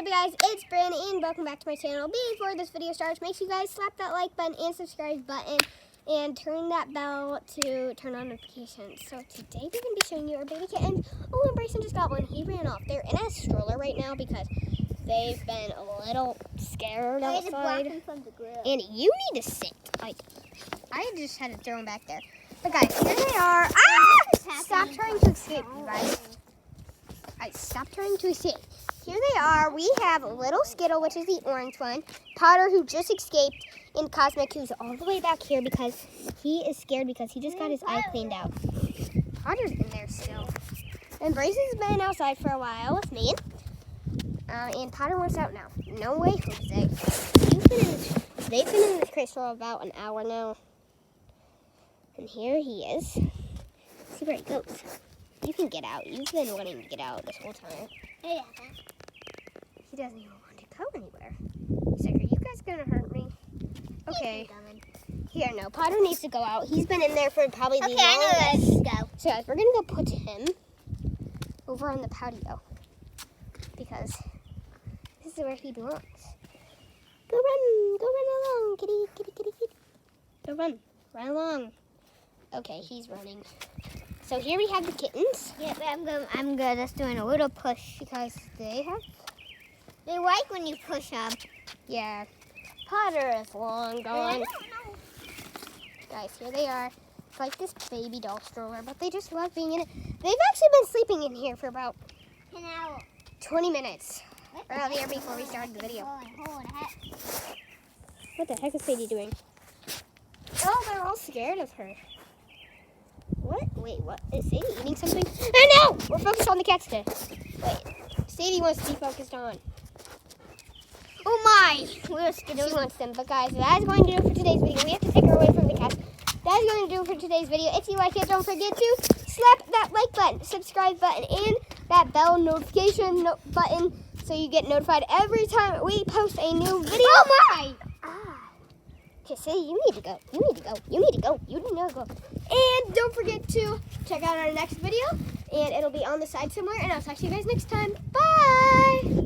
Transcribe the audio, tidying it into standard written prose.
up, guys? It's Bryn, and welcome back to my channel. Before this video starts, make sure you guys slap that like button and subscribe button, and turn that bell to turn on notifications. So today we're going to be showing you our baby kittens. Oh, and Bryson just got one. He ran off. They're in a stroller right now because they've been a little scared outside. And you need to sit. Like, I just had to throw them back there. But guys, here they are. Ah! Stop trying to escape, you guys. Stop trying to escape. Here they are. We have Little Skittle, which is the orange one. Potter, who just escaped. And Cosmic, who's all the way back here because he is scared because he just got his eye cleaned out. Potter's in there still. And Brayson's been outside for a while with me. And Potter wants out now. No way, Jose. They've been in this crate for about an hour now. And here he is. Let's see where he goes. You can get out. You've been wanting to get out this whole time. Yeah. He doesn't even want to go anywhere. He's like, are you guys going to hurt me? Okay. Here, no. Potter needs to go out. He's been in there for probably the longest. I know where to go. So, guys, we're going to go put him over on the patio. Because this is where he belongs. Go run. Go run along, kitty, kitty, kitty, kitty. Go run. Run along. Okay, he's running. So here we have the kittens. Yeah, but I'm good. Just doing a little push because they like when you push them. Yeah. Potter is long gone. Guys, here they are. It's like this baby doll stroller, but they just love being in it. They've actually been sleeping in here for about 20 minutes earlier before we started the video. What the heck is Sadie doing? Oh, they're all scared of her. What? Wait, what? Is Sadie eating something? I know! We're focused on the cats today. Wait. Sadie wants to be focused on. Oh my! She wants them. But guys, that is going to do it for today's video. We have to take her away from the cats. That is going to do it for today's video. If you like it, don't forget to slap that like button, subscribe button, and that bell notification button so you get notified every time we post a new video. Oh my! Okay, Sadie, you need to go. You need to go. You need to go. You need to go. And don't forget to check out our next video. And it'll be on the side somewhere. And I'll talk to you guys next time. Bye!